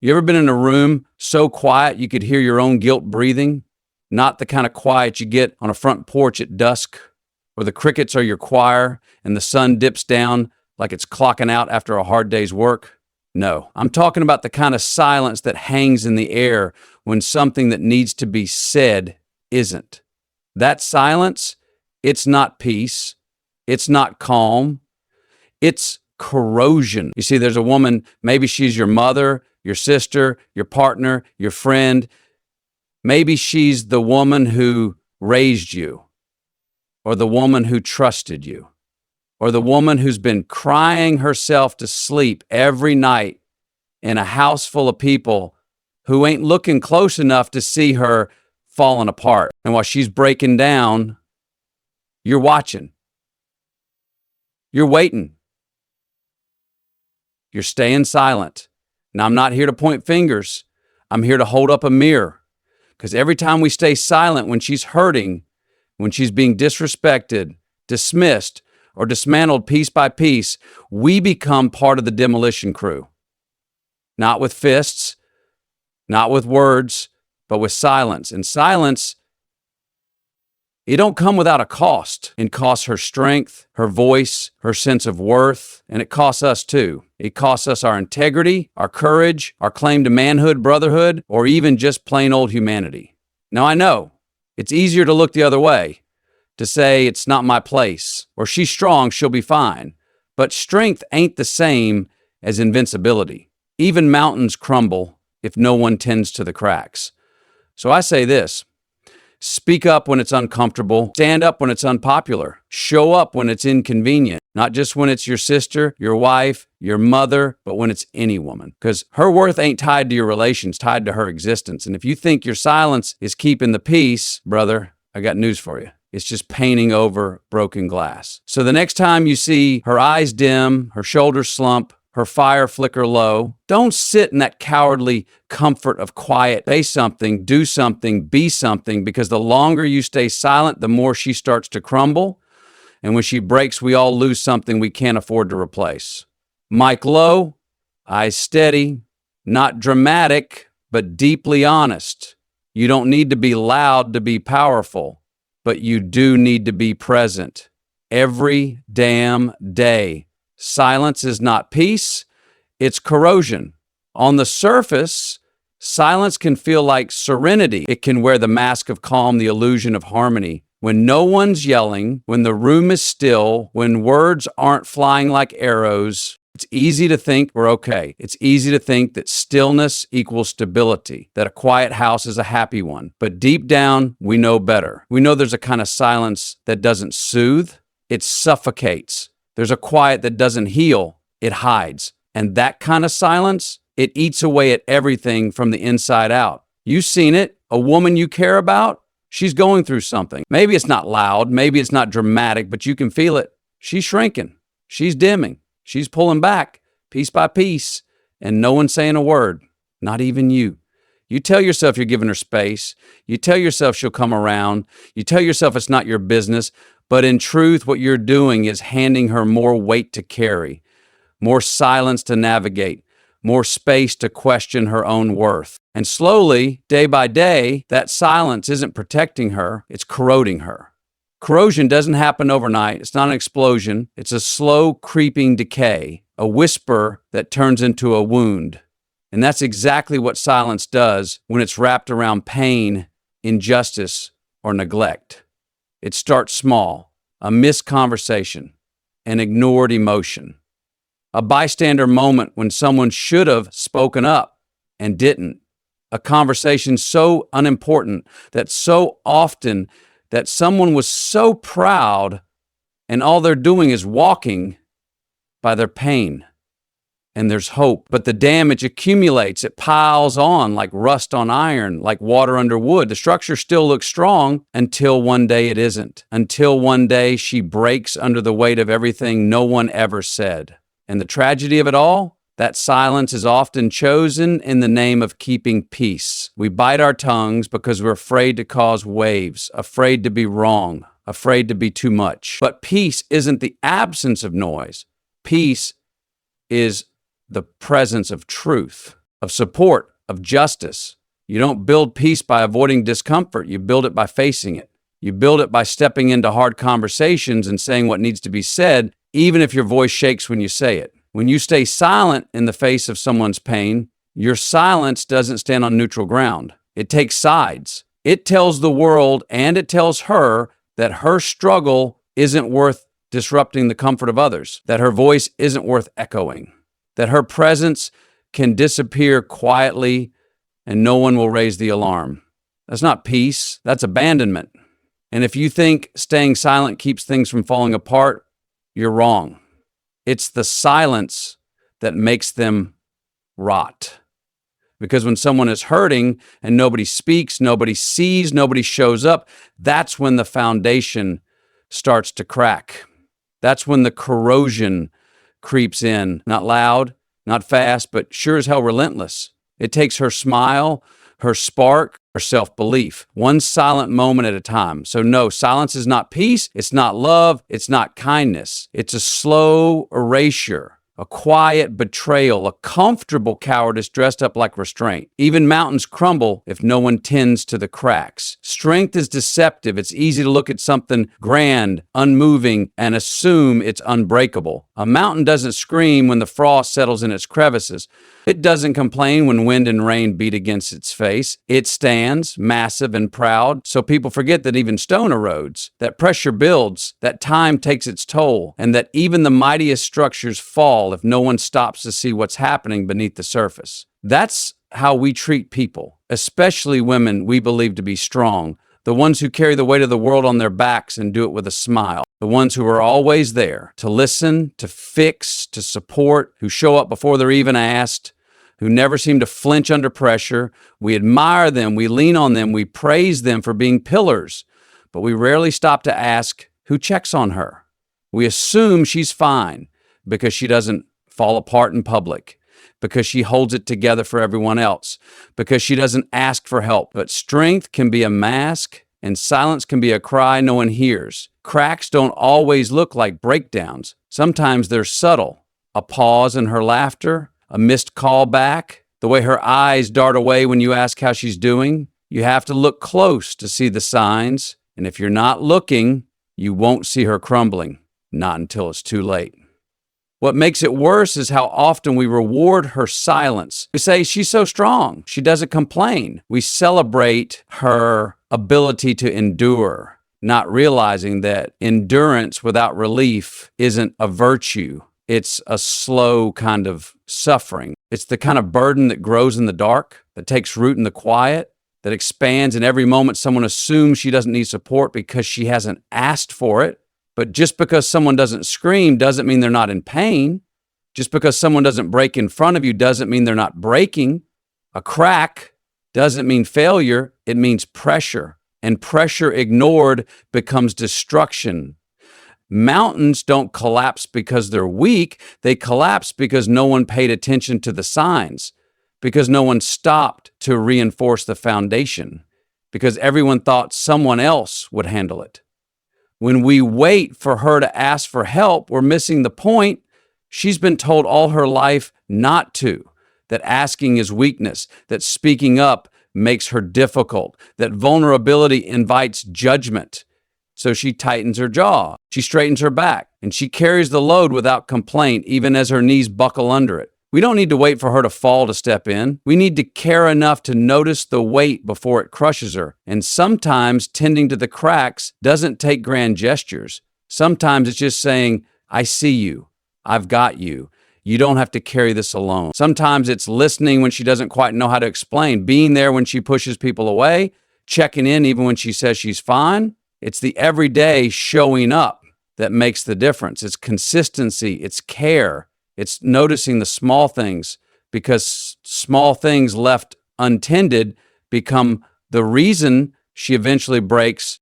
You ever been in a room so quiet you could hear your own guilt breathing? Not the kind of quiet you get on a front porch at dusk, where the crickets are your choir and the sun dips down like it's clocking out after a hard day's work. No, I'm talking about the kind of silence that hangs in the air when something that needs to be said isn't. That silence, it's not peace. It's not calm. It's corrosion. You see, there's a woman, maybe she's your mother, your sister, your partner, your friend. Maybe she's the woman who raised you, or the woman who trusted you, or the woman who's been crying herself to sleep every night in a house full of people who ain't looking close enough to see her falling apart. And while she's breaking down, you're watching. You're waiting. You're staying silent. Now, I'm not here to point fingers. I'm here to hold up a mirror. Because every time we stay silent when she's hurting, when she's being disrespected, dismissed, or dismantled piece by piece, we become part of the demolition crew. Not with fists, not with words, but with silence. And silence, it don't come without a cost. It costs her strength, her voice, her sense of worth, and it costs us too. It costs us our integrity, our courage, our claim to manhood, brotherhood, or even just plain old humanity. Now I know, it's easier to look the other way, to say it's not my place, or she's strong, she'll be fine. But strength ain't the same as invincibility. Even mountains crumble if no one tends to the cracks. So I say this: speak up when it's uncomfortable. Stand up when it's unpopular. Show up when it's inconvenient. Not just when it's your sister, your wife, your mother, but when it's any woman. Because her worth ain't tied to your relations, tied to her existence. And if you think your silence is keeping the peace, brother, I got news for you. It's just painting over broken glass. So the next time you see her eyes dim, her shoulders slump, her fire flicker low, don't sit in that cowardly comfort of quiet. Say something, do something, be something, because the longer you stay silent, the more she starts to crumble. And when she breaks, we all lose something we can't afford to replace. Mic low, eyes steady, not dramatic, but deeply honest. You don't need to be loud to be powerful, but you do need to be present every damn day. Silence is not peace, it's corrosion. On the surface, silence can feel like serenity. It can wear the mask of calm, the illusion of harmony. When no one's yelling, when the room is still, when words aren't flying like arrows, it's easy to think we're okay. It's easy to think that stillness equals stability, that a quiet house is a happy one. But deep down, we know better. We know there's a kind of silence that doesn't soothe, it suffocates. There's a quiet that doesn't heal, it hides. And that kind of silence, it eats away at everything from the inside out. You've seen it. A woman you care about, she's going through something. Maybe it's not loud, maybe it's not dramatic, but you can feel it. She's shrinking, she's dimming, she's pulling back piece by piece, and no one's saying a word, not even you. You tell yourself you're giving her space. You tell yourself she'll come around. You tell yourself it's not your business. But in truth, what you're doing is handing her more weight to carry, more silence to navigate, more space to question her own worth. And slowly, day by day, that silence isn't protecting her, it's corroding her. Corrosion doesn't happen overnight. It's not an explosion. It's a slow, creeping decay, a whisper that turns into a wound. And that's exactly what silence does when it's wrapped around pain, injustice, or neglect. It starts small, a missed conversation, an ignored emotion, a bystander moment when someone should have spoken up and didn't, a conversation so unimportant that so often that someone was so proud and all they're doing is walking by their pain. And there's hope, but the damage accumulates. It piles on like rust on iron, like water under wood. The structure still looks strong until one day it isn't. Until one day she breaks under the weight of everything no one ever said. And the tragedy of it all, that silence is often chosen in the name of keeping peace. We bite our tongues because we're afraid to cause waves, afraid to be wrong, afraid to be too much. But peace isn't the absence of noise. Peace is the presence of truth. of support, of justice. You don't build peace by avoiding discomfort. You build it by facing it. You build it by stepping into hard conversations and saying what needs to be said, even if your voice shakes when you say it. When you stay silent in the face of someone's pain, your silence doesn't stand on neutral ground. It takes sides. It tells the world and it tells her that her struggle isn't worth disrupting the comfort of others, that her voice isn't worth echoing, that her presence can disappear quietly and no one will raise the alarm. That's not peace, that's abandonment. And if you think staying silent keeps things from falling apart, you're wrong. It's the silence that makes them rot. Because when someone is hurting and nobody speaks, nobody sees, nobody shows up, that's when the foundation starts to crack. That's when the corrosion creeps in. Not loud, not fast, but sure as hell relentless. It takes her smile, her spark, her self-belief, one silent moment at a time. So no, silence is not peace, it's not love, it's not kindness. It's a slow erasure, a quiet betrayal, a comfortable cowardice dressed up like restraint. Even mountains crumble if no one tends to the cracks. Strength is deceptive. It's easy to look at something grand, unmoving, and assume it's unbreakable. A mountain doesn't scream when the frost settles in its crevices. It doesn't complain when wind and rain beat against its face. It stands, massive and proud, so people forget that even stone erodes, that pressure builds, that time takes its toll, and that even the mightiest structures fall if no one stops to see what's happening beneath the surface. That's how we treat people, especially women we believe to be strong, the ones who carry the weight of the world on their backs and do it with a smile, the ones who are always there to listen, to fix, to support, who show up before they're even asked, who never seem to flinch under pressure. We admire them, we lean on them, we praise them for being pillars, but we rarely stop to ask who checks on her. We assume she's fine because she doesn't fall apart in public, because she holds it together for everyone else, because she doesn't ask for help. But strength can be a mask and silence can be a cry no one hears. Cracks don't always look like breakdowns. Sometimes they're subtle. A pause in her laughter, a missed call back, the way her eyes dart away when you ask how she's doing. You have to look close to see the signs, and if you're not looking, you won't see her crumbling, not until it's too late. What makes it worse is how often we reward her silence. We say, she's so strong, she doesn't complain. We celebrate her ability to endure, not realizing that endurance without relief isn't a virtue. It's a slow kind of suffering. It's the kind of burden that grows in the dark, that takes root in the quiet, that expands in every moment someone assumes she doesn't need support because she hasn't asked for it. But just because someone doesn't scream doesn't mean they're not in pain. Just because someone doesn't break in front of you doesn't mean they're not breaking. A crack doesn't mean failure, it means pressure. And pressure ignored becomes destruction. Mountains don't collapse because they're weak. They collapse because no one paid attention to the signs, because no one stopped to reinforce the foundation, because everyone thought someone else would handle it. When we wait for her to ask for help, we're missing the point. She's been told all her life not to, that asking is weakness, that speaking up makes her difficult, that vulnerability invites judgment. So she tightens her jaw, she straightens her back, and she carries the load without complaint, even as her knees buckle under it. We don't need to wait for her to fall to step in. We need to care enough to notice the weight before it crushes her. And sometimes tending to the cracks doesn't take grand gestures. Sometimes it's just saying, I see you. I've got you. You don't have to carry this alone. Sometimes it's listening when she doesn't quite know how to explain, being there when she pushes people away, checking in even when she says she's fine. It's the everyday showing up that makes the difference. It's consistency, it's care. It's noticing the small things, because small things left untended become the reason she eventually breaks